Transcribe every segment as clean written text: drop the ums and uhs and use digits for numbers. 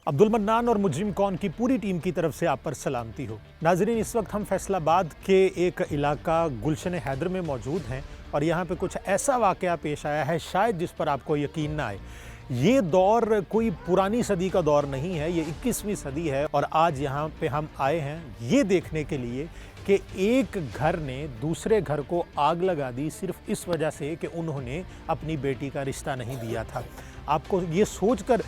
Abdul mannan और मुजरिम कौन की पूरी टीम की तरफ से आप पर सलामती हो। नाजरीन, इस वक्त हम फैसलाबाद के एक इलाका गुलशन हैदर में मौजूद हैं और यहाँ पे कुछ ऐसा वाक़या पेश आया है शायद जिस पर आपको यकीन ना आए। ये दौर कोई पुरानी सदी का दौर नहीं है, ये 21वीं सदी है और आज यहाँ पे हम आए हैं ये देखने के लिए कि एक घर ने दूसरे घर को आग लगा दी सिर्फ इस वजह से कि उन्होंने अपनी बेटी का रिश्ता नहीं दिया था। आपको ये सोचकर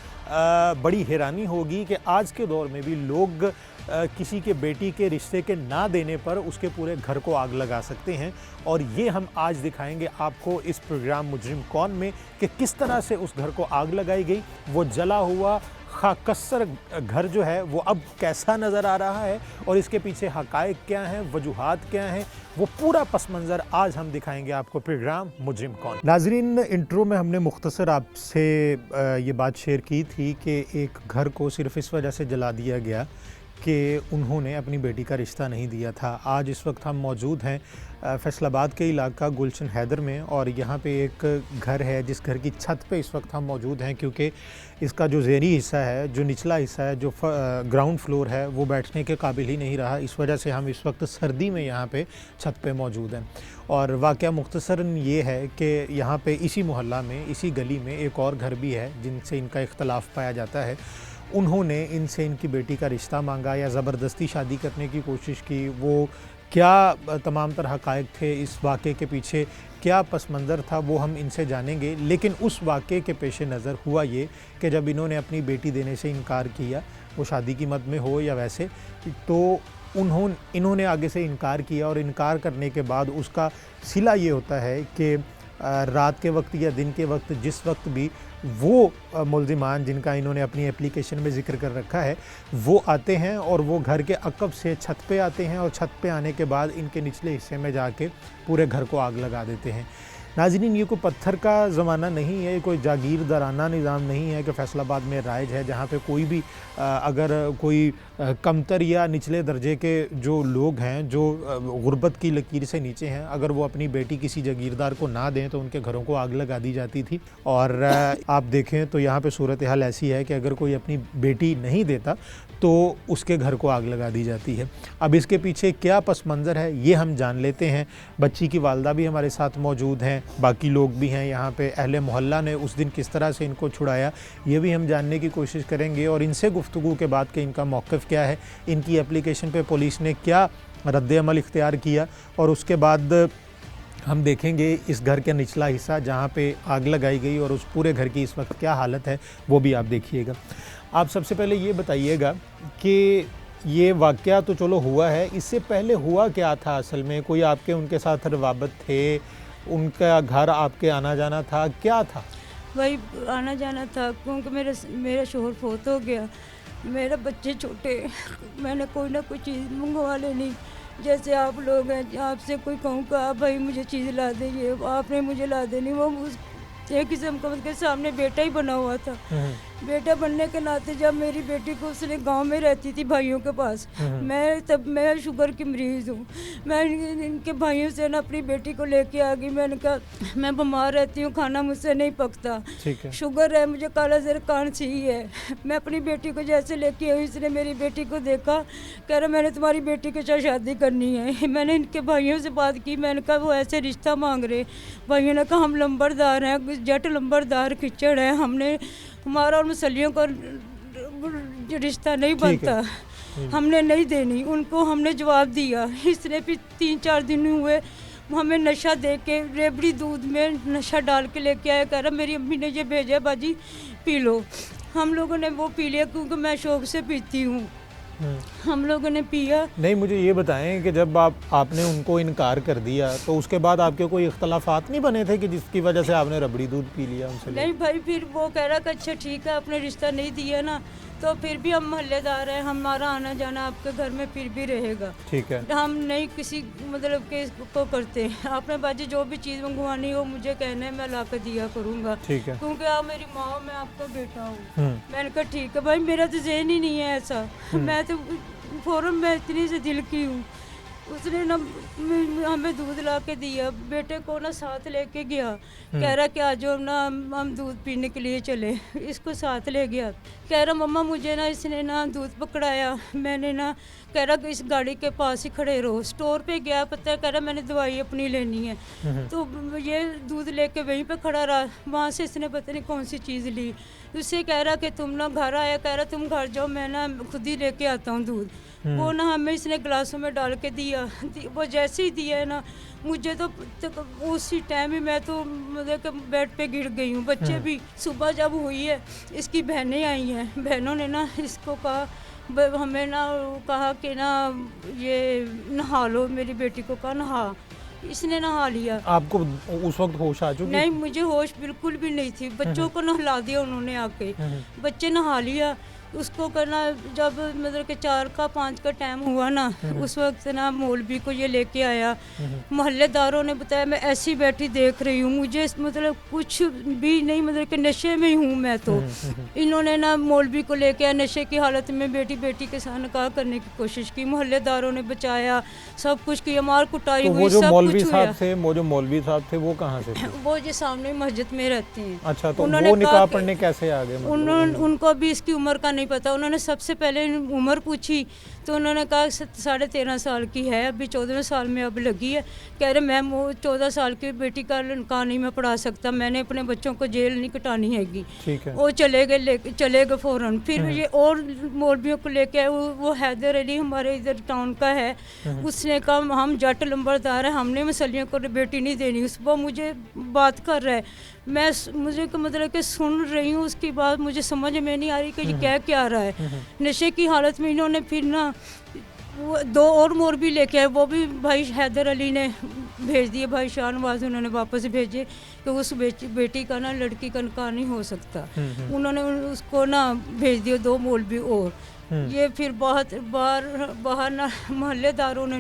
बड़ी हैरानी होगी कि आज के दौर में भी लोग किसी के बेटी के रिश्ते के ना देने पर उसके पूरे घर को आग लगा सकते हैं। और ये हम आज दिखाएंगे आपको इस प्रोग्राम मुजरिम कौन में कि किस तरह से उस घर को आग लगाई गई। वो जला हुआ खाकस्सर घर जो है वो अब कैसा नज़र आ रहा है और इसके पीछे हक़ाइक़ क्या हैं, वजूहात क्या हैं, वो पूरा पस मंज़र आज हम दिखाएंगे आपको प्रोग्राम मुजरिम कौन। नाज़रीन, इंट्रो में हमने मुख्तसर आपसे ये बात शेयर की थी कि एक घर को सिर्फ़ इस वजह से जला दिया गया कि उन्होंने अपनी बेटी का रिश्ता नहीं दिया था। आज इस वक्त हम मौजूद हैं फैसलाबाद के इलाका गुलशन हैदर में और यहाँ पे एक घर है जिस घर की छत पे इस वक्त हम मौजूद हैं क्योंकि इसका जो ज़ेरी हिस्सा है, जो निचला हिस्सा है, जो ग्राउंड फ्लोर है वो बैठने के काबिल ही नहीं रहा। इस वजह से हम इस वक्त सर्दी में यहाँ पे छत पे मौजूद हैं। और वाक़या मुख्तसरन ये है कि यहाँ पे इसी मोहल्ला में, इसी गली में एक और घर भी है जिनसे इनका इख्तलाफ पाया जाता है। उन्होंने इनसे इनकी बेटी का रिश्ता मांगा या ज़बरदस्ती शादी करने की कोशिश की। वो क्या तमाम तर हक़ाइक़ थे इस वाक़े के पीछे, क्या पस मंज़र था, वो हम इनसे जानेंगे। लेकिन उस वाक़े के पेश नज़र हुआ ये कि जब इन्होंने अपनी बेटी देने से इनकार किया, वो शादी की मद में हो या वैसे, तो इन्होंने आगे से इनकार किया और इनकार करने के बाद उसका सिला ये होता है कि रात के वक्त या दिन के वक्त जिस वक्त भी वो मुल्ज़िमान जिनका इन्होंने अपनी एप्लीकेशन में ज़िक्र कर रखा है वो आते हैं और वो घर के अक़ब से छत पे आते हैं और छत पे आने के बाद इनके निचले हिस्से में जाके पूरे घर को आग लगा देते हैं। नाज़रीन, ये कोई पत्थर का ज़माना नहीं है, कोई जागीरदाराना निज़ाम नहीं है कि फैसलाबाद में राइज है जहाँ पे कोई भी अगर कोई कमतर या निचले दर्जे के जो लोग हैं, जो गुर्बत की लकीर से नीचे हैं, अगर वो अपनी बेटी किसी जागीरदार को ना दें तो उनके घरों को आग लगा दी जाती थी। और आप देखें तो यहाँ पे सूरत हाल ऐसी है कि अगर कोई अपनी बेटी नहीं देता तो उसके घर को आग लगा दी जाती है। अब इसके पीछे क्या पस मंज़र है ये हम जान लेते हैं। बच्ची की वालदा भी हमारे साथ मौजूद हैं, बाकी लोग भी हैं यहाँ पे। अहले मोहल्ला ने उस दिन किस तरह से इनको छुड़ाया ये भी हम जानने की कोशिश करेंगे और इनसे गुफ्तगू के बाद कि इनका मौक़िफ़ क्या है, इनकी एप्लीकेशन पे पुलिस ने क्या रद्द-ए-अमल इख्तियार किया और उसके बाद हम देखेंगे इस घर का निचला हिस्सा जहाँ पे आग लगाई गई और उस पूरे घर की इस वक्त क्या हालत है वो भी आप देखिएगा। आप सबसे पहले ये बताइएगा कि ये वाक़या तो चलो हुआ है, इससे पहले हुआ क्या था असल में? कोई आपके उनके साथ रवाबत थे, उनका घर आपके आना जाना था, क्या था? वही आना जाना था क्योंकि मेरा शोहर फौत हो गया, मेरे बच्चे छोटे, मैंने कोई ना कोई चीज़ मंगवा लेनी। जैसे आप लोग हैं, आपसे कोई कहूँ कि आप भाई मुझे चीज़ ला दीजिए, आपने मुझे ला देनी। वो उस एक किस्म का उसके सामने बेटा ही बना हुआ था। बेटा बनने के नाते जब मेरी बेटी को, उसने गांव में रहती थी भाइयों के पास, मैं शुगर की मरीज़ हूँ, मैं इनके भाइयों से ना अपनी बेटी को लेके आ गई। मैंने कहा मैं बीमार रहती हूँ, खाना मुझसे नहीं पकता, शुगर है, मुझे काला ज़र कांसी है। मैं अपनी बेटी को जैसे लेके आई, इसने मेरी बेटी को देखा, कह रहा मैंने तुम्हारी बेटी के साथ शादी करनी है। मैंने इनके भाइयों से बात की, मैंने कहा वो ऐसे रिश्ता मांग रहे। भाइयों ने कहा हम लंबरदार हैं, जट लंबरदार खिचड़ है, हमारा और मुसलियों का रिश्ता नहीं बनता, हमने नहीं देनी। उनको हमने जवाब दिया। इसने फिर 3-4 दिन हुए हमें नशा दे के, रेबड़ी दूध में नशा डाल के लेके आया, कह रहा मेरी अम्मी ने ये भेजा बाजी पी लो। हम लोगों ने वो पी लिया क्योंकि मैं शौक से पीती हूँ। हम लोगों ने पिया। नहीं, मुझे ये बताएं कि जब आपने उनको इनकार कर दिया तो उसके बाद आपके कोई इख्तलाफात नहीं बने थे कि जिसकी वजह से आपने रबड़ी दूध पी लिया उनसे? नहीं भाई, फिर वो कह रहा कि अच्छा ठीक है, आपने रिश्ता नहीं दिया ना, तो फिर भी हम मोहल्लेदार हैं, हमारा आना जाना आपके घर में फिर भी रहेगा, ठीक है। हम नहीं किसी मतलब के को करते। आपने बाजी जो भी चीज़ मंगवानी हो मुझे कहना है, मैं ला कर दिया करूँगा, ठीक है, क्योंकि आप मेरी माँ हो, मैं आपका बेटा हूँ। मैंने कहा ठीक है भाई, मेरा तो ज़हन ही नहीं है ऐसा, मैं तो फ़ौरन मैं इतनी से दिल की हूँ। उसने ना हमें दूध ला के दिया, बेटे को ना साथ लेके गया, कह रहा कि आज ना हम दूध पीने के लिए चले, इसको साथ ले गया, कह रहा मम्मा मुझे ना इसने ना दूध पकड़ाया, मैंने ना कह रहा कि इस गाड़ी के पास ही खड़े रहो, स्टोर पे गया, पता है कह रहा मैंने दवाई अपनी लेनी है, तो ये दूध लेके वहीं पे खड़ा रहा, वहाँ से इसने पता नहीं कौन सी चीज़ ली, उससे कह रहा कि तुम ना घर आया, कह रहा तुम घर जाओ, मैं ना खुद ही लेके आता हूँ दूध। वो ना हमें इसने गिलासों में डाल के दिया, वो जैसे ही दिया है ना मुझे तो उसी टाइम ही मैं तो मतलब कि बेड पे गिर गई हूँ। बच्चे भी सुबह जब हुई है, इसकी बहनें आई हैं, बहनों ने ना इसको कहा, हमें ना कहा कि ना ये नहा लो, मेरी बेटी को कहा नहा, इसने नहा लिया। आपको उस वक्त होश आ चुकी? नहीं, मुझे होश बिल्कुल भी नहीं थी, बच्चों को नहला दिया उन्होंने आके, बच्चे नहा लिया, उसको करना जब मतलब कि 4 का 5 का टाइम हुआ ना, उस वक्त ना मौलवी को ये लेके आया, मोहल्लेदारों ने बताया, मैं ऐसी बैठी देख रही हूँ, मुझे मतलब कुछ भी नहीं, मतलब कि नशे में ही हूँ मैं तो। इन्होंने ना मौलवी को लेके आया, नशे की हालत में बेटी के साथ निकाह करने की कोशिश की, मोहल्लेदारों ने बचाया, सब कुछ किया, मार कुटाई हुई, सब कुछ हुआ। वो जो मौलवी साहब थे वो कहाँ से थे? वो जो सामने मस्जिद में रहते हैं। अच्छा, तो वो निकाह पढ़ने कैसे आ गए? उनको अभी इसकी उम्र का नहीं पता, उन्होंने सबसे पहले उम्र पूछी तो उन्होंने कहा 13.5 साल की है, अभी 14वें साल में अब लगी है, कह रहे मैम वो 14 साल की बेटी का निकाह नहीं मैं पढ़ा सकता, मैंने अपने बच्चों को जेल नहीं कटानी हैगी। ठीक है। वो चले गए फ़ौरन। फिर ये और मौलवियों को लेके आए, वो हैदर अली हमारे इधर टाउन का है, उसने कहा हम जट लंबरदार है, हमने मसलियों को बेटी नहीं देनी, उस वो मुझे बात कर रहा है, मुझे मतलब कि सुन रही हूँ, उसकी बात मुझे समझ में नहीं आ रही कि ये क्या रहा है। नशे की हालत में इन्होंने फिर ना वो 2 और मौलवी लेके आए, वो भी भाई हैदर अली ने भेज दिए, भाई शाहनवाज उन्होंने वापस भेजे कि उस बेटी का ना लड़की का निकाह नहीं हो सकता, उन्होंने उसको ना भेज दिया 2 मौलवी और। ये फिर बाहर ना मोहल्लेदारों ने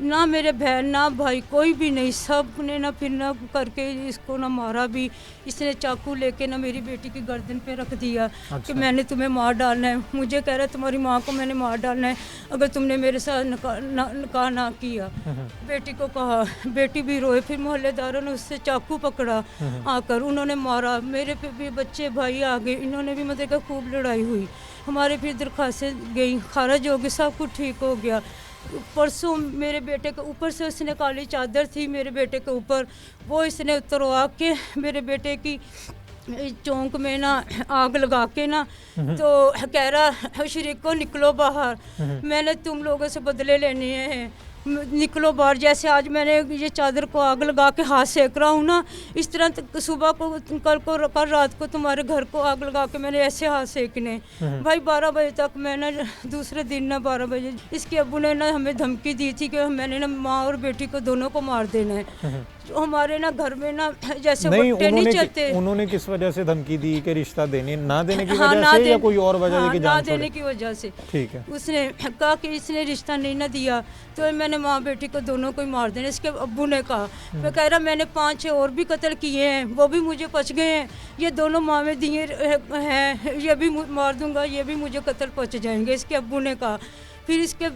ना मेरे बहन ना भाई कोई भी नहीं, सब ने ना फिर ना करके इसको ना मारा भी, इसने चाकू लेके ना मेरी बेटी की गर्दन पे रख दिया। अच्छा। कि मैंने तुम्हें मार डालना है, मुझे कह रहा है तुम्हारी माँ को मैंने मार डालना है अगर तुमने मेरे साथ निकाह ना किया। बेटी को कहा, बेटी भी रोए, फिर मोहल्लेदारों ने उससे चाकू पकड़ा आकर, उन्होंने मारा, मेरे पे भी बच्चे भाई आ गए, इन्होंने भी मतलब खूब लड़ाई हुई, हमारे फिर दरख्वास्तें गई, खारिज हो गई, सब कुछ ठीक हो गया। परसों मेरे बेटे के ऊपर से उसने काली चादर थी मेरे बेटे के ऊपर, वो इसने उतरवा के मेरे बेटे की चौंक में ना आग लगा के ना, तो कह रहा शरीको निकलो बाहर, मैंने तुम लोगों से बदले लेने हैं, निकलो बाहर। जैसे आज मैंने ये चादर को आग लगा के हाथ सेक रहा हूँ ना, इस तरह सुबह को कल रात को तुम्हारे घर को आग लगा के मैंने ऐसे हाथ सेकने। भाई 12 बजे तक मैंने दूसरे दिन ना 12 बजे इसके अब्बू ने ना हमें धमकी दी थी कि मैंने ना माँ और बेटी को दोनों को मार देना है। हमारे ना घर में ना जैसे नहीं चलते। उन्होंने किस वजह से धमकी दी कि रिश्ता ना देने की वजह से या कोई और वजह कि ना देने की वजह से? ठीक है। उसने कहा कि इसने रिश्ता नहीं ना दिया तो मैंने माँ बेटी को दोनों को ही मार देना। इसके अब्बू ने कहा, मैं कह रहा मैंने 5-6 और भी कत्ल किए हैं, वो भी मुझे पच गए हैं, ये दोनों माँ में दिए हैं, ये भी मार दूंगा, ये भी मुझे कत्ल पच जाएंगे, इसके अब्बू ने कहा। फिर इसके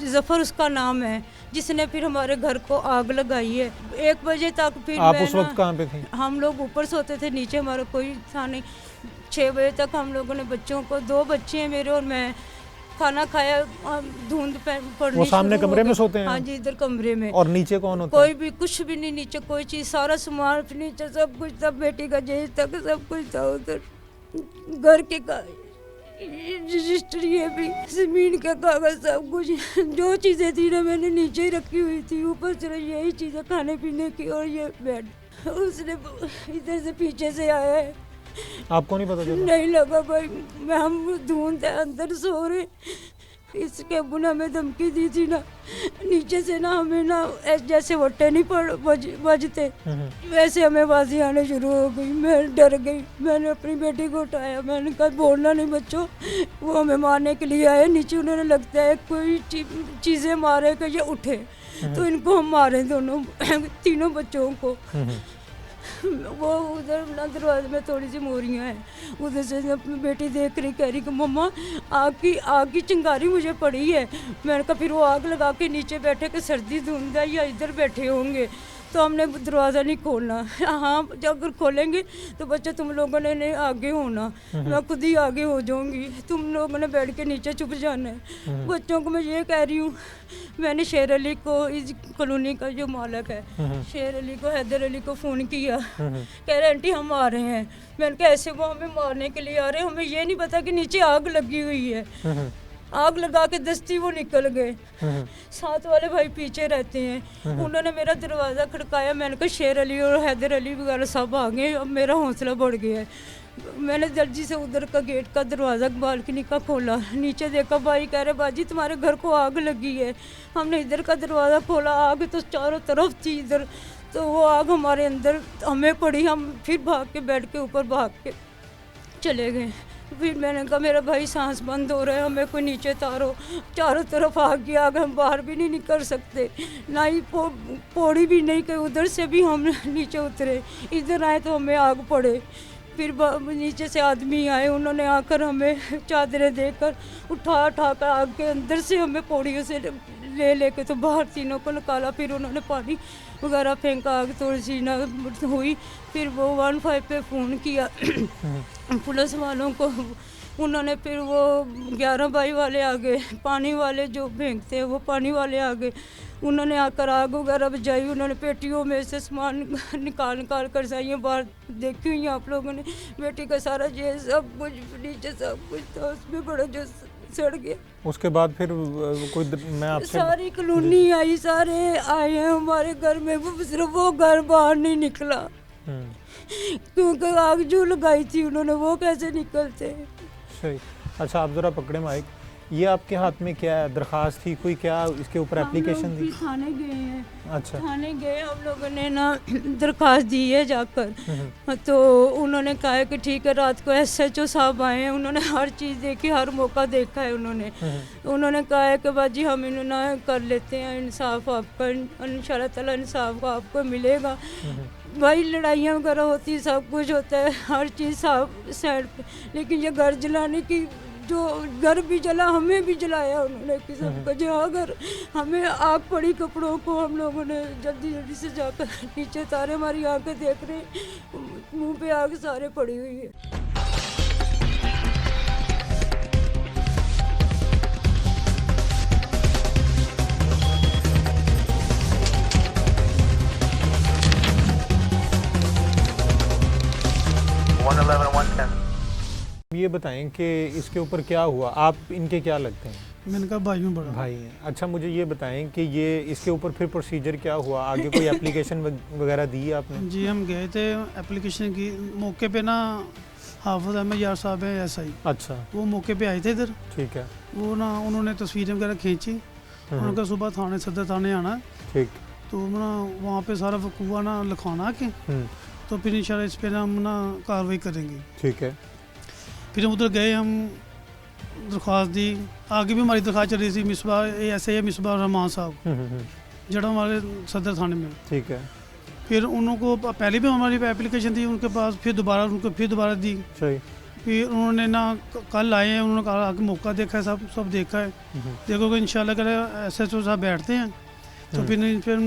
जफ़र उसका नाम है जिसने फिर हमारे घर को आग लगाई है 1 बजे तक। फिर आप उस वक्त कहाँ पे थे? हम लोग ऊपर सोते थे, नीचे हमारा कोई था नहीं। 6 बजे तक हम लोगों ने बच्चों को, 2 बच्चे हैं मेरे और मैं, खाना खाया, धुंध पड़नी। वो सामने कमरे में सोते हैं? हाँ जी, इधर कमरे में। और नीचे कौन होता है? कोई भी कुछ भी नहीं, नीचे कोई चीज़, सारा सामान नीचे सब कुछ था, बेटी का जहेज तक सब कुछ था उधर। घर के रजिस्टर, ये भी जमीन का कागज, सब कुछ जो चीज़ें थी ना मैंने नीचे ही रखी हुई थी, ऊपर से यही चीज़ें खाने पीने की और ये बेड। उसने इधर से पीछे से आया है। आपको नहीं पता चला? नहीं लगा भाई, मैं हम धुंध अंदर सो रहे, इसके अब्बू ने हमें धमकी दी थी ना, नीचे से ना हमें ना जैसे वट्टे नहीं बजते वैसे हमें बाजी आने शुरू हो गई। मैं डर गई, मैंने अपनी बेटी को उठाया, मैंने कहा बोलना नहीं बच्चों, वो हमें मारने के लिए आए। नीचे उन्होंने लगता है कोई चीज़ें मारे कि ये उठे तो इनको हम मारे, दोनों तीनों बच्चों को। वो उधर ना दरवाजे में थोड़ी सी मोरियाँ हैं, उधर से अपनी बेटी देख रही, कह रही कि मम्मा आग की चिंगारी मुझे पड़ी है। मैंने कहा फिर वो आग लगा के नीचे बैठे कि सर्दी धुंध है या इधर बैठे होंगे, तो हमने दरवाज़ा नहीं खोलना। हाँ जब अगर खोलेंगे तो बच्चे तुम लोगों ने नहीं आगे होना, मैं खुद ही आगे हो जाऊंगी, तुम लोगों ने बैठ के नीचे छुप जाना है। बच्चों को मैं ये कह रही हूँ, मैंने शेर अली को, इस कॉलोनी का जो मालिक है शेर अली को, हैदर अली को फ़ोन किया, कह रहे आंटी हम आ रहे हैं। मैंने कहा ऐसे वो हमें मारने के लिए आ रहे हैं, हमें ये नहीं पता कि नीचे आग लगी हुई है। आग लगा के दस्ती वो निकल गए। साथ वाले भाई पीछे रहते हैं, उन्होंने मेरा दरवाज़ा खड़काया। मैंने कहा शेर अली और हैदर अली वगैरह सब आ गए, अब मेरा हौसला बढ़ गया है। मैंने जल्दी से उधर का गेट का दरवाज़ा बालकनी का खोला, नीचे देखा भाई कह रहे बाजी तुम्हारे घर को आग लगी है। हमने इधर का दरवाज़ा खोला, आग तो चारों तरफ थी इधर, तो वो आग हमारे अंदर हमें पड़ी। हम फिर भाग के बेड के ऊपर भाग के चले गए। फिर मैंने कहा मेरा भाई सांस बंद हो रहा है, हमें कोई नीचे तारो, चारों तरफ आग की आग, हम बाहर भी नहीं निकल सकते, ना ही पौड़ी भी नहीं कि उधर से भी हम नीचे उतरे, इधर आए तो हमें आग पड़े। फिर नीचे से आदमी आए, उन्होंने आकर हमें चादरें देकर उठा कर आग के अंदर से हमें पौड़ियों से लेके तो बाहर तीनों को निकाला। फिर उन्होंने पानी वगैरह फेंका, आग थोड़ी सी ना हुई। फिर वो 15 पे फ़ोन किया पुलिस वालों को, उन्होंने फिर वो 11 बाई वाले आ गए, पानी वाले जो फेंकते हैं वो पानी वाले आ गए। उन्होंने आकर आग वगैरह बुझाई, उन्होंने पेटियों में से सामान निकाल कर साइयाँ बाहर देखी हुई आप लोगों ने, बेटी का सारा ये सब कुछ नीचे सब कुछ था, उसमें बड़ा जो सड़ गया। उसके बाद फिर कोई मैं आपसे सारी कॉलोनी आई, सारे आए हैं हमारे घर में, वो सिर्फ वो घर बाहर नहीं निकला क्योंकि आग जो लगाई थी उन्होंने, वो कैसे निकलते। सही। अच्छा आप ज़रा पकड़े माइक, ये आपके हाथ में क्या है, दरख्वास्त थी कोई, क्या इसके ऊपर एप्लीकेशन दी? थाने गए हैं। अच्छा थाने गए हम लोगों ने ना दरख्वास्त दी है जाकर, तो उन्होंने कहा है कि ठीक है, रात को SHO साहब आए हैं, उन्होंने हर चीज़ देखी, हर मौका देखा है उन्होंने कहा है कि बाजी हम इन्होंने ना कर लेते हैं इंसाफ आपका, इंशाल्लाह ताला इंसाफ आपको मिलेगा। भाई लड़ाइयाँ वगैरह होती, सब कुछ होता है, हर चीज़ साफ साइड पे, लेकिन ये घर जलाने की, जो घर भी जला हमें भी जलाया उन्होंने कि सबका, जहाँ अगर हमें आग पड़ी कपड़ों को, हम लोगों ने जल्दी से जाकर नीचे तारे, हमारी आंखें देख रहे, मुंह पे आग सारे पड़ी हुई है। ये बताएं कि इसके ऊपर क्या हुआ, आप इनके क्या लगते हैं? मैंने कहा भाई में बड़ा भाई हैं। अच्छा मुझे ये बताएं कि ये इसके ऊपर फिर प्रोसीजर क्या हुआ, आगे कोई एप्लीकेशन वगैरह दी है आपने? जी हम गए थे एप्लीकेशन की, मौके पे ना हाफिज अहमद यार साहब हैं SI, अच्छा वो मौके पे आए थे इधर। ठीक है। वो ना उन्होंने तस्वीरें वगैरह खींची, उन्होंने सुबह थाने सदर थाने आना, ठीक। तो ना वहाँ पे सारा वकूआ ना लिखाना के, तो फिर इंशाल्लाह इस पर हम ना कार्रवाई करेंगे। ठीक है। फिर उधर गए, हम दरख्वास्त दी, आगे भी हमारी दरख्वास्त चल रही थी, मिसबाह SI मिसबाह रहमान साहब जड़ा हमारे सदर थाने में। ठीक है। फिर उनको पहले भी हमारी एप्लीकेशन थी उनके पास, फिर दोबारा दी। सही। फिर उन्होंने ना कल आए हैं, उन्होंने कहा आगे मौका देखा है, सब देखा है, देखोगे इंशाल्लाह करे SHO साहब बैठते हैं तो फिर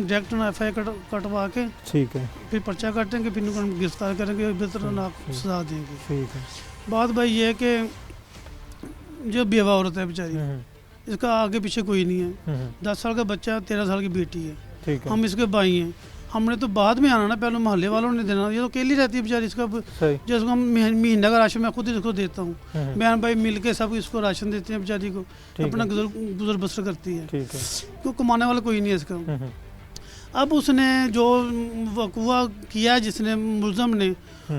डायरेक्ट FI कटवा के, ठीक है, फिर पर्चा काटेंगे, फिर उनको गिरफ्तार करेंगे, खतरनाक सजा देंगे। ठीक है। बात भाई ये है कि जो बेवा औरत है बेचारी, इसका आगे पीछे कोई नहीं है, 10 साल का बच्चा, 13 साल की बेटी है, ठीक है। हम इसके भाई हैं, हमने तो बाद में आना ना, पहले मोहल्ले वालों ने देना, ये तो अकेली रहती है बेचारी, इसका जिसको हम महीने का राशन मैं खुद इसको देता हूँ, बहन भाई मिल के सब इसको राशन देते हैं बेचारी को, अपना गुजर बसर करती है, क्यों कमाने वाला कोई नहीं है इसका। अब उसने जो वकूआ किया जिसने मुलजम ने,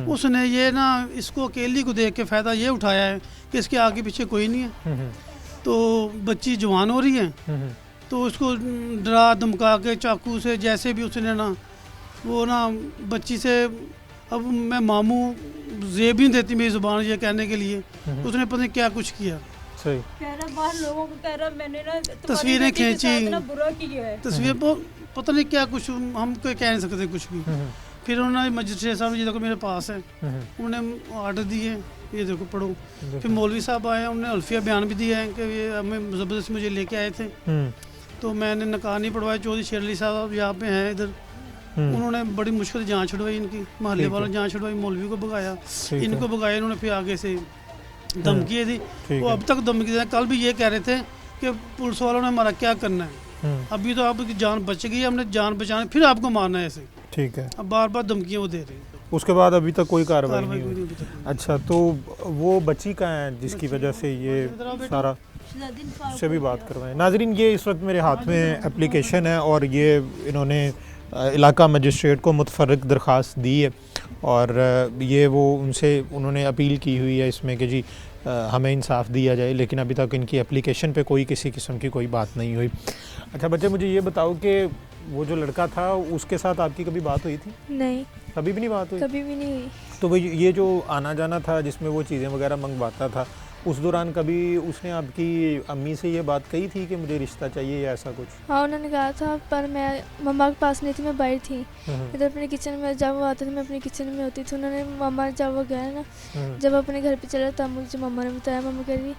उसने ये ना इसको अकेली को देख के फ़ायदा ये उठाया है कि इसके आगे पीछे कोई नहीं है, तो बच्ची जवान हो रही है, तो उसको डरा धमका के चाकू से जैसे भी उसने ना वो ना बच्ची से, अब मैं मामू जेब नहीं देती मेरी ज़ुबान ये कहने के लिए, उसने पता नहीं क्या कुछ किया। सही। कह रहा बाहर लोगों को, कह रहा मैंने ना तस्वीरें खींची, बुरा किया है, तस्वीर पता नहीं क्या कुछ, हम कोई कह नहीं सकते कुछ भी, फिर उन्होंने मजिस्ट्रेट साहब, ये देखो मेरे पास है, उन्होंने ऑर्डर दिए, ये देखो पढ़ो। फिर मौलवी साहब आए, उन्होंने अल्फिया बयान भी दिया है कि ये हमें ज़बरदस्ती मुझे लेके आए थे, तो मैंने नकार नहीं पढ़वाया। चौधरी शेर अली साहब यहाँ पे हैं इधर, उन्होंने बड़ी मुश्किल से जान छुड़वाई, इनकी मोहल्ले वालों ने जान छुड़वाई, मौलवी को भगाया, इनको भगाया इन्होंने, फिर आगे से धमकी दी। वो अब तक धमकी दे, कल भी ये कह रहे थे कि पुलिस वालों ने हमारा क्या करना है, अभी तो आपकी जान बच गई, हमने जान बचाने फिर आपको मारना है ऐसे। ठीक है, अब बार बार धमकियाँ वो दे रहे हैं। उसके बाद अभी तक कोई कार्रवाई नहीं हुई। अच्छा, तो वो बच्ची कहाँ है जिसकी वजह से ये सारा, से भी बात करवाएं। नाजरीन, ये इस वक्त मेरे हाथ में एप्लीकेशन है और ये इन्होंने इलाका मजिस्ट्रेट को मुतफर्रिक दरख्वास्त दी है और ये वो उनसे उन्होंने अपील की हुई है इसमें कि जी हमें इंसाफ दिया जाए, लेकिन अभी तक इनकी एप्लीकेशन पे कोई किसी किस्म की कोई बात नहीं हुई। अच्छा बच्चे, मुझे ये बताओ कि वो जो लड़का था उसके साथ आपकी कभी बात हुई थी? नहीं, कभी भी नहीं बात हुई? कभी भी नहीं हुई। तो वो ये जो आना जाना था जिसमें वो चीज़ें वगैरह मंगवाता था, उस दौरान कभी उसने आपकी अम्मी से ये बात कही थी कि मुझे रिश्ता चाहिए या ऐसा कुछ? हाँ, उन्होंने कहा था, पर मैं मम्मा के पास नहीं थी, मैं बाहर थी। इधर अपने किचन में जब वो आते थे मैं अपने किचन में होती थी। उन्होंने मम्मा जब वो गया ना, जब अपने घर पे चला तब मुझे मम्मा ने बताया। मम्मा कह रही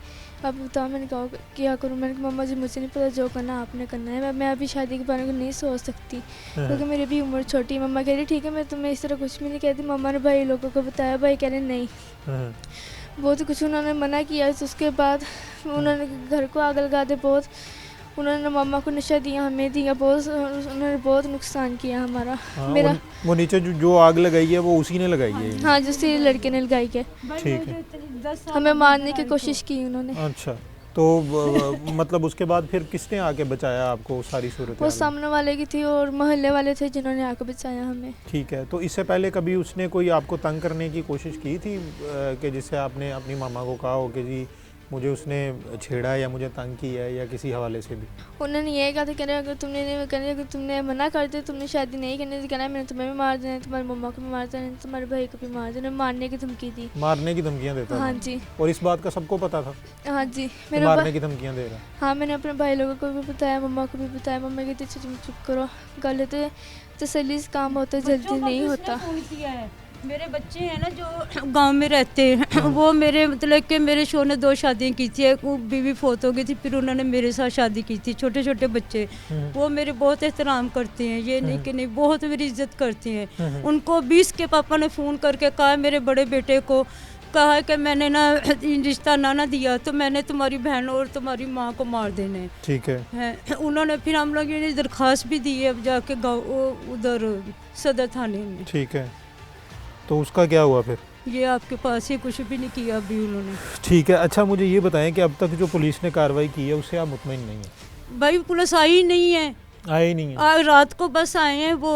अब बताओ, मैंने कहा क्या करूँ। मैंने कहा मम्मा जी मुझे नहीं पता, जो करना आपने करना है, मैं अभी शादी के बारे में नहीं सोच सकती क्योंकि मेरी भी उम्र छोटी है। मम्मा कह रही ठीक है, मैं तुम्हें इस तरह कुछ भी नहीं कहती। मम्मा ने भाई लोगों को बताया, भाई कह रहे नहीं, बहुत कुछ उन्होंने मना किया। तो उसके बाद उन्होंने घर को आग लगा दे, बहुत उन्होंने मम्मा को नशा दिया, हमें दिया, बहुत उन्होंने बहुत नुकसान किया हमारा। मेरा वो नीचे जो आग लगाई है वो उसी ने लगाई है? हाँ, जिससे लड़के ने लगाई है। ठीक है, हमें मारने की कोशिश की उन्होंने। अच्छा, तो मतलब उसके बाद फिर किसने आके बचाया आपको सारी सूरत? वो सामने वाले की थी और मोहल्ले वाले थे जिन्होंने आके बचाया हमें। ठीक है, तो इससे पहले कभी उसने कोई आपको तंग करने की कोशिश की थी कि जिससे आपने अपनी मामा को कहा हो कि जी मुझे उसने छेड़ा या मुझे तंग किया है या किसी हवाले से भी? उन्होंने ये कहा था, कह रहे अगर तुमने मना कर दिया, तुमने शादी नहीं करने से, कहना है मैंने तुम्हें भी मार देना, तुम्हारी मम्मा को भी मार देना, तुम्हारे भाई को भी मार देना, मारने की धमकी दी। मारने की धमकियाँ देता था? हाँ जी। और इस बात का सबको पता था? हाँ जी, मेरे मारने की धमकियाँ दे रहा? हाँ, मैंने अपने भाई लोगों को भी बताया, मम्मा को भी बताया। मम्मा कहती तुम चुप करो, गलत है, तसल्ली से काम होता है, जल्दी नहीं होता। मेरे बच्चे हैं ना जो गांव में रहते हैं, वो मेरे मतलब कि मेरे शो ने 2 शादियाँ की थी, एक वो बीवी फोत हो गई थी, फिर उन्होंने मेरे साथ शादी की थी। छोटे छोटे बच्चे, वो मेरे बहुत एहतराम करते हैं, ये नहीं कि नहीं, बहुत मेरी इज्जत करती हैं। उनको 20 के पापा ने फ़ोन करके कहा, मेरे बड़े बेटे को कहा कि मैंने ना रिश्ता ना दिया तो मैंने तुम्हारी बहन और तुम्हारी माँ को मार देना है। ठीक है। उन्होंने फिर हम लोग ये दरख्वास्त भी दी है अब जाके गाँव उधर सदर थाने में। ठीक है, तो उसका क्या हुआ फिर? ये आपके पास ही कुछ भी नहीं किया अभी उन्होंने। ठीक है। अच्छा, मुझे ये बताएं कि अब तक जो पुलिस ने कार्रवाई की है उससे आप मुतमईन नहीं है? भाई पुलिस आई ही नहीं है, आई नहीं है? आज रात को बस आए हैं वो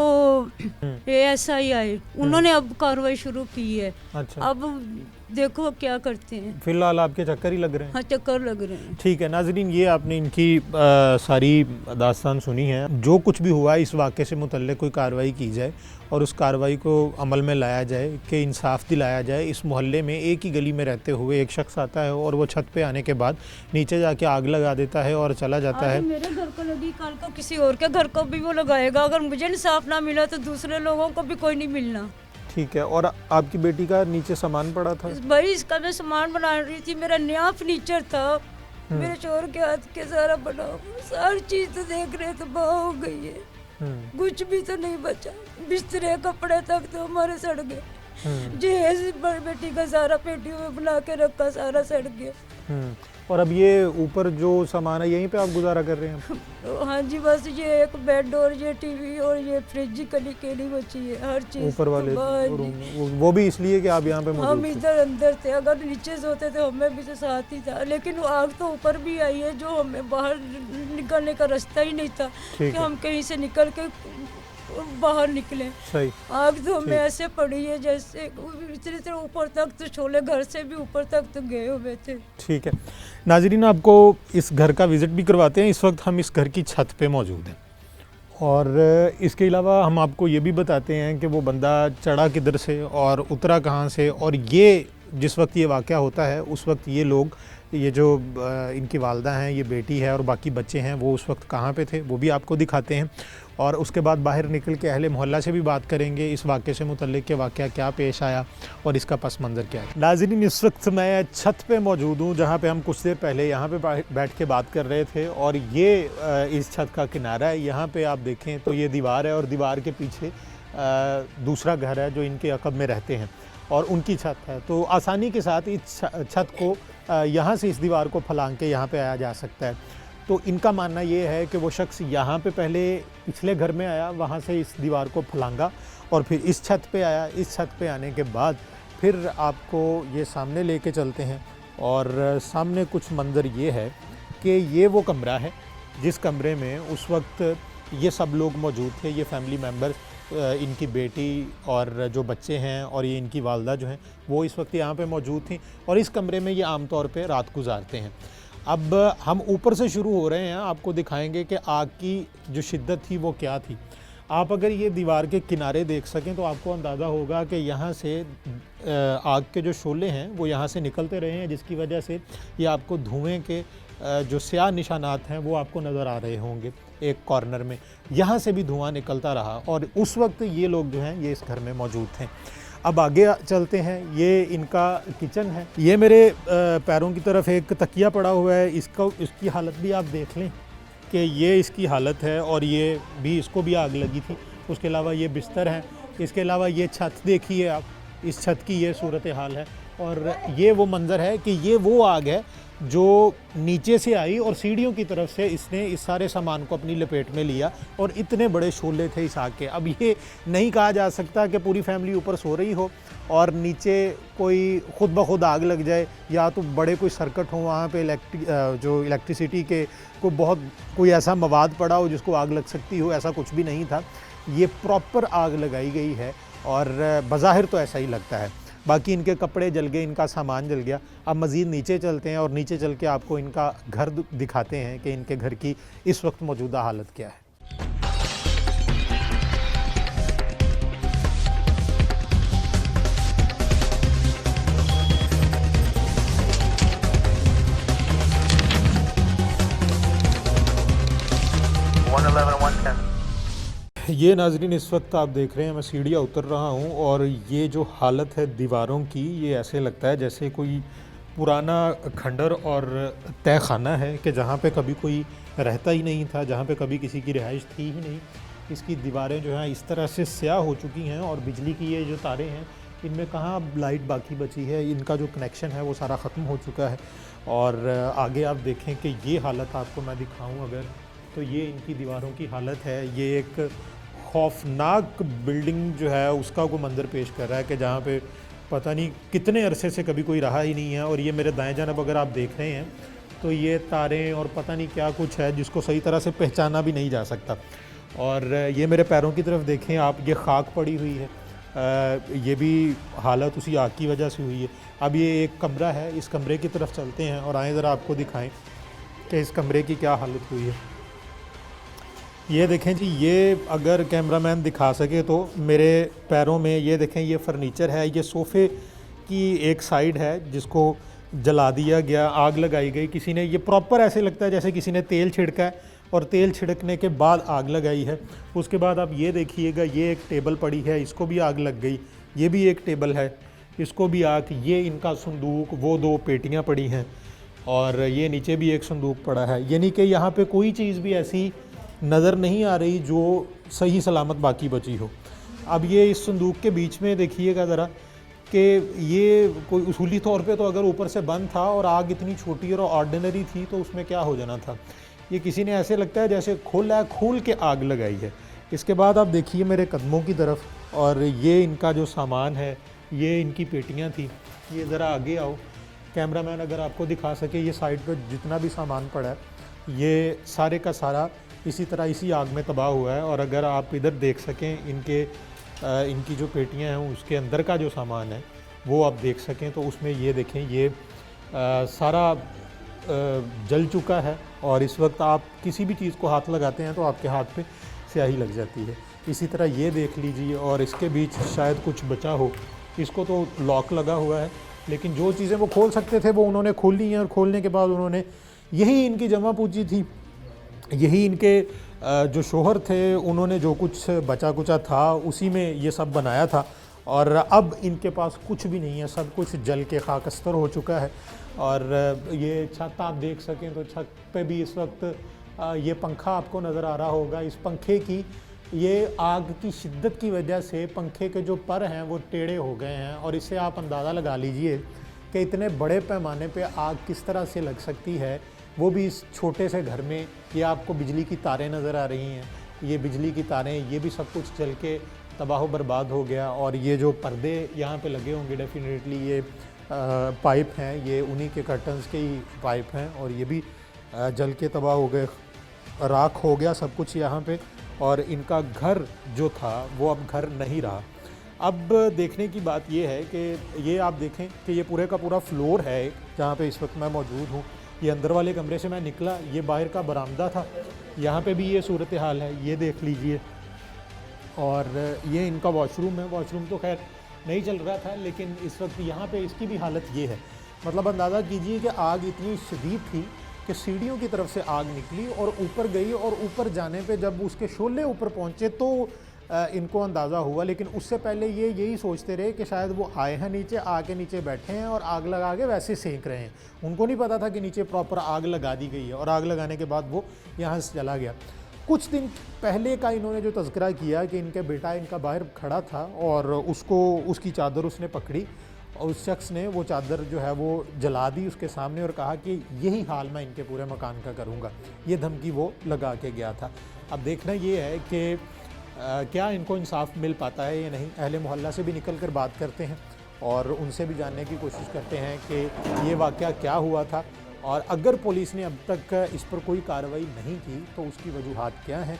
ASI आए, उन्होंने अब कार्रवाई शुरू की है। अच्छा, अब देखो क्या करते हैं। फिलहाल आपके चक्कर ही लग रहे हैं? हाँ, चक्कर लग रहे हैं। ठीक है नाजरीन, ये आपने इनकी सारी दास्तान सुनी है। जो कुछ भी हुआ इस वाक़े से मुतल्लिक़ कोई कार्रवाई की जाए और उस कार्रवाई को अमल में लाया जाए कि इंसाफ दिलाया जाए। इस मोहल्ले में एक ही गली में रहते हुए एक शख्स आता है और वो छत पे आने के बाद नीचे जाके आग लगा देता है और चला जाता है। मेरे घर को लगी, कल को किसी और के घर को भी वो लगाएगा। अगर मुझे इंसाफ ना मिला तो दूसरे लोगों को भी कोई नहीं मिलना। ठीक है। और आपकी बेटी का नीचे सामान पड़ा था? भाई इसका मैं सामान बना रही थी, मेरा नया फर्नीचर था, मेरे शोर के हाथ के सारा बना, सारी चीज तो देख रहे तो तबाह हो गई है, कुछ भी तो नहीं बचा। बिस्तरे कपड़े तक तो हमारे सड़ गए, जहेज बड़ी बेटी का सारा पेटियों में बना के रखा सारा सड़ गया। और अब ये ऊपर जो सामान है यहीं पे आप गुजारा कर रहे हैं? हाँ जी, बस ये एक बेड और ये टीवी और ये फ्रिज कली केली बची है, हर चीज ऊपर वाले रूम। वो भी इसलिए कि आप यहाँ पे मौजूद हम इधर अंदर थे, अगर नीचे सोते थे हमें भी तो साथ ही था, लेकिन आग तो ऊपर भी आई है जो हमें बाहर निकलने का रास्ता ही नहीं था कि हम कहीं से निकल के बाहर निकले। सही। आग तो हमें ऐसे पड़ी है जैसे इतने से ऊपर तक तो छोले घर से भी ऊपर तक तो गए हुए थे। ठीक है नाजरीन, आपको इस घर का विज़िट भी करवाते हैं। इस वक्त हम इस घर की छत पे मौजूद हैं और इसके अलावा हम आपको ये भी बताते हैं कि वो बंदा चढ़ा किधर से और उतरा कहाँ से, और ये जिस वक्त ये वाक़या होता है उस वक्त ये लोग, ये जो इनकी वालदा हैं, ये बेटी है और बाकी बच्चे हैं, वो उस वक्त कहाँ पे थे वो भी आपको दिखाते हैं। और उसके बाद बाहर निकल के अहले मोहल्ला से भी बात करेंगे इस वाक़े से मुतल्लिक़ के वाक़या क्या पेश आया और इसका पस मंज़र क्या है। नाज़रीन, इस वक्त मैं छत पे मौजूद हूँ जहाँ पे हम कुछ देर पहले यहाँ पे बैठ के बात कर रहे थे, और ये इस छत का किनारा है। यहाँ पे आप देखें तो ये दीवार है और दीवार के पीछे दूसरा घर है जो इनके अक़ब में रहते हैं और उनकी छत है। तो आसानी के साथ इस छत को यहाँ से इस दीवार को फलांग के यहाँ पे आया जा सकता है। तो इनका मानना ये है कि वो शख्स यहाँ पे पहले पिछले घर में आया, वहाँ से इस दीवार को फलांगा और फिर इस छत पे आया। इस छत पे आने के बाद फिर आपको ये सामने लेके चलते हैं, और सामने कुछ मंज़र ये है कि ये वो कमरा है जिस कमरे में उस वक्त ये सब लोग मौजूद थे, ये फैमिली मेम्बर्स, इनकी बेटी और जो बच्चे हैं और ये इनकी वालदा जो हैं वो इस वक्त यहाँ पे मौजूद थी, और इस कमरे में ये आम तौर पे रात गुजारते हैं। अब हम ऊपर से शुरू हो रहे हैं, आपको दिखाएंगे कि आग की जो शिद्दत थी वो क्या थी। आप अगर ये दीवार के किनारे देख सकें तो आपको अंदाज़ा होगा कि यहाँ से आग के जो शोले हैं वो यहाँ से निकलते रहे हैं, जिसकी वजह से ये आपको धुएँ के जो स्याह निशानात हैं वो आपको नज़र आ रहे होंगे। एक कॉर्नर में यहाँ से भी धुआं निकलता रहा, और उस वक्त ये लोग जो हैं ये इस घर में मौजूद थे। अब आगे चलते हैं, ये इनका किचन है। ये मेरे पैरों की तरफ एक तकिया पड़ा हुआ है, इसकी हालत भी आप देख लें कि ये इसकी हालत है, और ये भी, इसको भी आग लगी थी। उसके अलावा ये बिस्तर है, इसके अलावा ये छत देखिए आप, इस छत की ये सूरत हाल है। और ये वो मंज़र है कि ये वो आग है जो नीचे से आई और सीढ़ियों की तरफ से इसने इस सारे सामान को अपनी लपेट में लिया, और इतने बड़े शोले थे इस आग के। अब ये नहीं कहा जा सकता कि पूरी फैमिली ऊपर सो रही हो और नीचे कोई ख़ुद ब खुद आग लग जाए, या तो बड़े कोई सर्किट हो वहाँ पे जो इलेक्ट्रिसिटी के कोई ऐसा मवाद पड़ा हो जिसको आग लग सकती हो, ऐसा कुछ भी नहीं था। ये प्रॉपर आग लगाई गई है और बज़ाहिर तो ऐसा ही लगता है। बाकी इनके कपड़े जल गए, इनका सामान जल गया। अब मज़ीद नीचे चलते हैं और नीचे चल के आपको इनका घर दिखाते हैं कि इनके घर की इस वक्त मौजूदा हालत क्या है। ये नाज़रीन, इस वक्त आप देख रहे हैं मैं सीढ़ियाँ उतर रहा हूँ, और ये जो हालत है दीवारों की, ये ऐसे लगता है जैसे कोई पुराना खंडर और तय खाना है कि जहाँ पे कभी कोई रहता ही नहीं था, जहाँ पे कभी किसी की रिहाइश थी ही नहीं। इसकी दीवारें जो हैं इस तरह से स्याह हो चुकी हैं, और बिजली की ये जो तारें हैं इनमें कहाँ लाइट बाकी बची है, इनका जो कनेक्शन है वो सारा ख़त्म हो चुका है। और आगे आप देखें कि ये हालत आपको मैं दिखाऊँ अगर, तो ये इनकी दीवारों की हालत है। ये एक खौफनाक बिल्डिंग जो है उसका को मंज़र पेश कर रहा है कि जहाँ पे पता नहीं कितने अरसे से कभी कोई रहा ही नहीं है। और ये मेरे दाएं जानब अगर आप देख रहे हैं तो ये तारें और पता नहीं क्या कुछ है जिसको सही तरह से पहचाना भी नहीं जा सकता। और ये मेरे पैरों की तरफ देखें आप, ये खाक पड़ी हुई है, ये भी हालत उसी आग की वजह से हुई है। अब ये एक कमरा है, इस कमरे की तरफ चलते हैं और आए ज़रा आपको दिखाएं कि इस कमरे की क्या हालत हुई है। ये देखें जी, ये अगर कैमरामैन दिखा सके तो मेरे पैरों में ये देखें, ये फर्नीचर है, ये सोफ़े की एक साइड है जिसको जला दिया गया, आग लगाई गई किसी ने। ये प्रॉपर ऐसे लगता है जैसे किसी ने तेल छिड़का है और तेल छिड़कने के बाद आग लगाई है। उसके बाद आप ये देखिएगा, ये एक टेबल पड़ी है, इसको भी आग लग गई। ये भी एक टेबल है, इसको भी आग। ये इनका संदूक, वो 2 पेटियां पड़ी हैं, और ये नीचे भी एक संदूक पड़ा है। यानी कि यहाँ पे कोई चीज़ भी ऐसी नज़र नहीं आ रही जो सही सलामत बाकी बची हो। अब ये इस संदूक के बीच में देखिएगा ज़रा कि ये कोई उसूली तौर पे तो अगर ऊपर से बंद था और आग इतनी छोटी और ऑर्डिनरी थी तो उसमें क्या हो जाना था। ये किसी ने ऐसे लगता है जैसे खोल के आग लगाई है। इसके बाद आप देखिए मेरे कदमों की तरफ, और ये इनका जो सामान है, ये इनकी पेटियाँ थी। ये ज़रा आगे आओ कैमरामैन, अगर आपको दिखा सके, ये साइड पर जितना भी सामान पड़ा है ये सारे का सारा इसी तरह इसी आग में तबाह हुआ है। और अगर आप इधर देख सकें इनकी जो पेटियां हैं उसके अंदर का जो सामान है वो आप देख सकें तो उसमें ये देखें, ये सारा जल चुका है। और इस वक्त आप किसी भी चीज़ को हाथ लगाते हैं तो आपके हाथ पे स्याही लग जाती है। इसी तरह ये देख लीजिए, और इसके बीच शायद कुछ बचा हो, इसको तो लॉक लगा हुआ है लेकिन जो चीज़ें वो खोल सकते थे वो उन्होंने खोल ली हैं, और खोलने के बाद उन्होंने, यही इनकी जमा पूंजी थी, यही इनके जो शोहर थे उन्होंने जो कुछ बचा कुचा था उसी में ये सब बनाया था, और अब इनके पास कुछ भी नहीं है, सब कुछ जल के खाकस्तर हो चुका है। और ये छत आप देख सकें तो छत पे भी इस वक्त ये पंखा आपको नज़र आ रहा होगा। इस पंखे की, ये आग की शिद्दत की वजह से पंखे के जो पर हैं वो टेढ़े हो गए हैं, और इससे आप अंदाज़ा लगा लीजिए कि इतने बड़े पैमाने पे आग किस तरह से लग सकती है, वो भी इस छोटे से घर में। ये आपको बिजली की तारें नज़र आ रही हैं, ये बिजली की तारें, ये भी सब कुछ जल के तबाह बर्बाद हो गया। और ये जो पर्दे यहाँ पे लगे होंगे डेफिनेटली ये पाइप हैं, ये उन्हीं के कर्टन्स के ही पाइप हैं, और ये भी जल के तबाह हो गए, राख हो गया सब कुछ यहाँ पे। और इनका घर जो था वो अब घर नहीं रहा। अब देखने की बात ये है कि ये आप देखें कि ये पूरे का पूरा फ्लोर है जहाँ पे इस वक्त मैं मौजूद हूँ। ये अंदर वाले कमरे से मैं निकला, ये बाहर का बरामदा था, यहाँ पे भी ये सूरत हाल है, ये देख लीजिए। और ये इनका वॉशरूम है, वॉशरूम तो खैर नहीं चल रहा था, लेकिन इस वक्त यहाँ पे इसकी भी हालत ये है। मतलब अंदाज़ा कीजिए कि आग इतनी शदीद थी कि सीढ़ियों की तरफ से आग निकली और ऊपर गई, और ऊपर जाने पे जब उसके शोले ऊपर पहुँचे तो इनको अंदाज़ा हुआ। लेकिन उससे पहले ये यही सोचते रहे कि शायद वो आए हैं नीचे, आके नीचे बैठे हैं और आग लगा के वैसे सेंक रहे हैं। उनको नहीं पता था कि नीचे प्रॉपर आग लगा दी गई है, और आग लगाने के बाद वो यहाँ से चला गया। कुछ दिन पहले का इन्होंने जो तज़किरा किया कि इनके बेटा इनका बाहर खड़ा था और उसकी चादर उसने पकड़ी, और उस शख्स ने वो चादर जो है वो जला दी उसके सामने, और कहा कि यही हाल मैं इनके पूरे मकान का करूँगा। ये धमकी वो लगा के गया था। अब देखना ये है कि क्या इनको इंसाफ मिल पाता है या नहीं। अहले मोहल्ला से भी निकल कर बात करते हैं और उनसे भी जानने की कोशिश करते हैं कि ये वाक़या क्या हुआ था, और अगर पुलिस ने अब तक इस पर कोई कार्रवाई नहीं की तो उसकी वजूहात क्या हैं।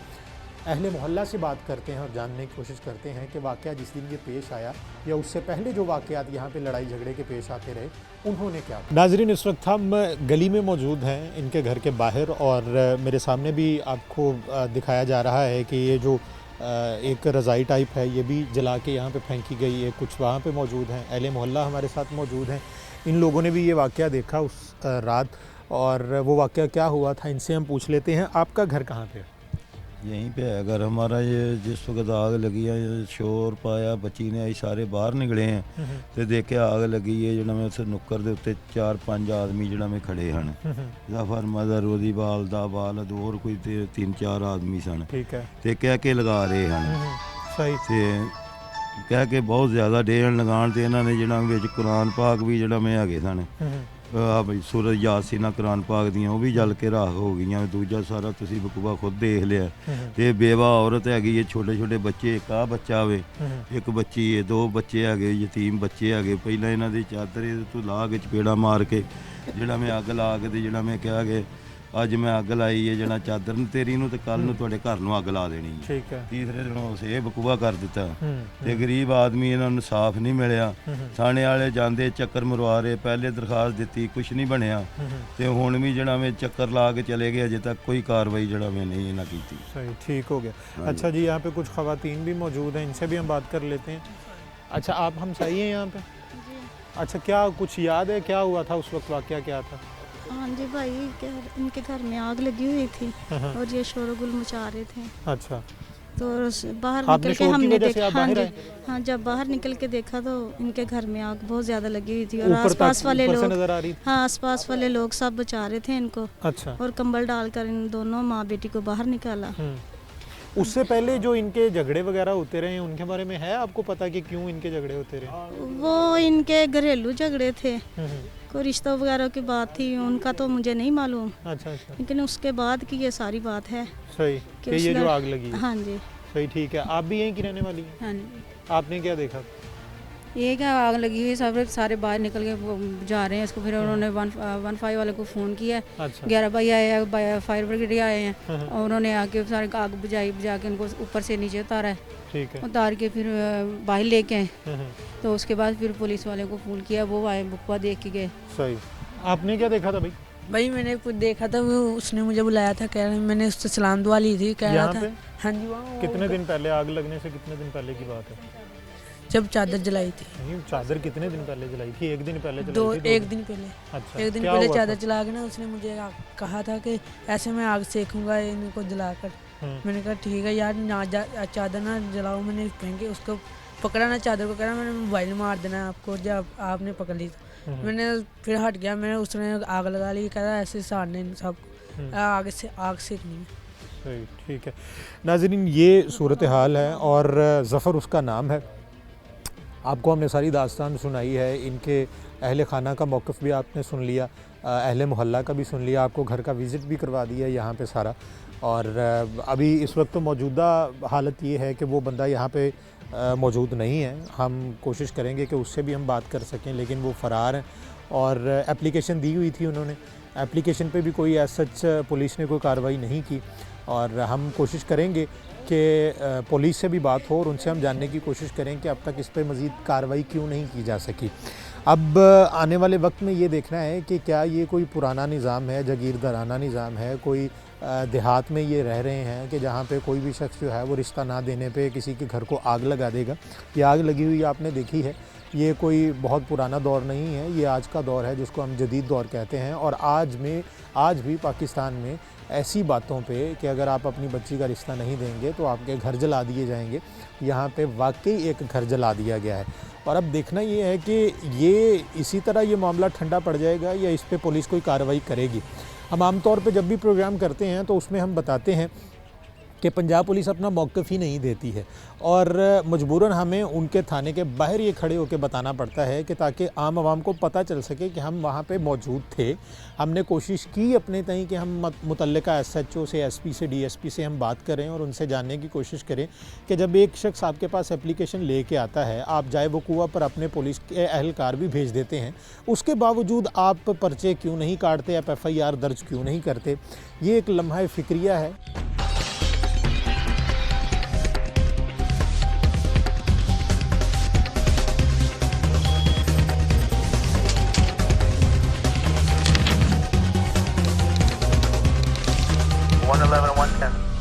अहले मोहल्ला से बात करते हैं और जानने की कोशिश करते हैं कि वाक़या जिस दिन ये पेश आया या उससे पहले जो वाक़यात यहाँ पे लड़ाई झगड़े के पेश आते रहे, उन्होंने क्या। नाज़रीन, इस वक्त हम गली में मौजूद हैं इनके घर के बाहर, और मेरे सामने भी आपको दिखाया जा रहा है कि ये जो एक रज़ाई टाइप है ये भी जला के यहाँ पे फेंकी गई है। कुछ वहाँ पे मौजूद हैं, अहले मोहल्ला हमारे साथ मौजूद हैं। इन लोगों ने भी ये वाक़या देखा उस रात, और वो वाक़या क्या हुआ था इनसे हम पूछ लेते हैं। आपका घर कहाँ पे है? यहीं पे है घर हमारा। ये जिस वक्त आग लगी है, ये शोर पाया, बच्ची ने आई, सारे बाहर निकले हैं तो देखे आग लगी है। जिहड़ा मैं उसे नुक्कर दे उत्ते 4-5 आदमी जिहड़ा मैं खड़े हैं, जफर मदर ओदी बालदा बालद और कोई 3-4 आदमी सन, ठीक है, ते कह के लगा रहे हैं। सही, ते कह के बहुत ज़्यादा डेन लगान ते इन्होंने जिहड़ा विच कुरान पाक भी जिहड़ा मैं हैगे सन, भाई सूरत यासीना कुरान पाक दियाँ वो भी जल के राख हो गई। दूजा सारा तुसी बकूबा खुद देख लिया। ते बेवा औरत हैगी, ये छोटे छोटे बच्चे, एक आ बच्चा वे, एक बच्ची है, 2 बच्चे हैगे, यतीम बच्चे हैगे। पहला इन्हां दी चादर तू ला के चपेड़ा मार के जिहड़ा मैं अग ला के ते जिहड़ा मैं कहा कि अज मैं अग लाई है जिहड़ा चादर न तेरी नूं ते कल नूं तुहाडे घर नूं अग ला देनी। ठीक है। तीसरे दिन उस ये बकूबा कर दिता ते गरीब आदमी इन्हां नूं साफ नहीं मिलिया। थाणे वाले जांदे चक्कर मरवा रहे, पहले दरखास्त दित्ती, कुछ नहीं बनया ते हुण भी जिहड़ा मैं चक्कर ला के चले गए, अजे तक कोई कार्रवाई जिहड़ा मैं नहीं इन्हां कीती। सही, ठीक हो गया। अच्छा जी, यहाँ पे कुछ ख़वातीन भी मौजूद हैं, इनसे भी हम बात कर लेते हैं। अच्छा, आप हम सही हैं यहाँ पे? अच्छा, क्या कुछ याद है क्या हुआ था उस वक्त, वाक़या क्या था? हाँ जी भाई, इनके घर में आग लगी हुई थी और ये शोरगुल मचा रहे थे। अच्छा, तो बाहर निकल के हमने देखा। हाँ जी, हाँ, जब बाहर निकल के देखा तो इनके घर में आग बहुत ज्यादा लगी हुई थी, और आसपास वाले लोग, हाँ, आसपास वाले लोग सब बचा रहे थे इनको। अच्छा, और कंबल डालकर इन दोनों माँ बेटी को बाहर निकाला। उससे पहले जो इनके झगड़े वगैरह होते रहे उनके बारे में है आपको पता कि क्यों इनके झगड़े होते रहे? वो इनके घरेलू झगड़े थे, कोई रिश्ता वगैरह की बात थी, उनका तो मुझे नहीं मालूम। अच्छा, अच्छा, लेकिन उसके बाद की ये सारी बात है। सही, कि ये जो आग लगी। हाँ जी, सही, ठीक है। आप भी यहीं की रहने वाली हैं? हाँ जी। आपने क्या देखा? ये क्या आग लगी हुई, सब सारे बाहर निकल के जा रहे हैं इसको। फिर उन्होंने 115 वाले को फ़ोन किया। अच्छा, 11 भाई आए हैं, फायर ब्रिगेड आए हैं, और उन्होंने आके सारे आग बुझा के उनको ऊपर से नीचे उतारा है। ठीक है। उतार के फिर बाहर लेके आए। तो उसके बाद फिर पुलिस वाले को फ़ोन किया, वो आए, बुकवा देख के गए। सही, आपने क्या देखा था भाई? भाई मैंने कुछ देखा था, वो उसने मुझे बुलाया था, कह रहा मैंने उससे सलाम दुआ ली थी, कह रहा था। हाँ जी, वहाँ कितने दिन पहले, आग लगने से कितने दिन पहले की बात है? जब चादर जलाई थी। नहीं, चादर कितने दिन पहले जलाई थी? एक दिन पहले जलाई दो थी? एक दिन पहले। अच्छा, एक दिन क्या पहले हुआ चादर था? जला के ना उसने मुझे कहा था कि ऐसे मैं आग सेकूंगा इनको जलाकर। मैंने कहा ठीक है यार, ना चादर ना जलाओ। मैंने कहेंगे उसको पकड़ा ना, चादर को कहा मैंने मोबाइल मार देना है आपको जब आपने पकड़ ली तो। मैंने फिर हट गया, मैंने उसने आग लगा ली, कहा ऐसे साड़ने सब आग सेकनी है। सही, ठीक है नाज़रीन, ये सूरत हाल है और ज़फ़र उसका नाम है। आपको हमने सारी दास्तान सुनाई है, इनके अहले खाना का मौक़िफ़ भी आपने सुन लिया, अहले मोहल्ला का भी सुन लिया, आपको घर का विज़िट भी करवा दिया यहाँ पे सारा। और अभी इस वक्त तो मौजूदा हालत ये है कि वो बंदा यहाँ पे मौजूद नहीं है। हम कोशिश करेंगे कि उससे भी हम बात कर सकें, लेकिन वो फ़रार हैं। और एप्लीकेशन दी हुई थी उन्होंने, एप्लीकेशन पे भी कोई सच पुलिस ने कोई कार्रवाई नहीं की। और हम कोशिश करेंगे कि पुलिस से भी बात हो और उनसे हम जानने की कोशिश करें कि अब तक इस पे मज़ीद कार्रवाई क्यों नहीं की जा सकी। अब आने वाले वक्त में ये देखना है कि क्या ये कोई पुराना निज़ाम है, जागीरदाराना निज़ाम है, कोई देहात में ये रह रहे हैं कि जहाँ पे कोई भी शख्स जो है वो रिश्ता ना देने पे किसी के घर को आग लगा देगा। ये आग लगी हुई आपने देखी है, ये कोई बहुत पुराना दौर नहीं है, ये आज का दौर है जिसको हम जदीद दौर कहते हैं। और आज भी पाकिस्तान में ऐसी बातों पे कि अगर आप अपनी बच्ची का रिश्ता नहीं देंगे तो आपके घर जला दिए जाएंगे, यहाँ पे वाकई एक घर जला दिया गया है। और अब देखना ये है कि ये इसी तरह ये मामला ठंडा पड़ जाएगा या इस पे पुलिस कोई कार्रवाई करेगी। हम आम तौर पे जब भी प्रोग्राम करते हैं तो उसमें हम बताते हैं कि पंजाब पुलिस अपना मौक़िफ़ ही नहीं देती है और मजबूरन हमें उनके थाने के बाहर ये खड़े होकर बताना पड़ता है कि ताकि आम आवाम को पता चल सके कि हम वहाँ पे मौजूद थे। हमने कोशिश की अपने तई कि हम मुतल्लिका SHO से, SP से, DSP से हम बात करें और उनसे जानने की कोशिश करें कि जब एक शख्स आपके पास एप्लीकेशन लेके आता है, आप जाए वकूआ पर अपने पुलिस के अहलकार भी भेज देते हैं, उसके बावजूद आप पर्चे क्यों नहीं काटते, आप FIR दर्ज क्यों नहीं करते? ये एक लम्हा फ़िक्रिया है। 111 and 110.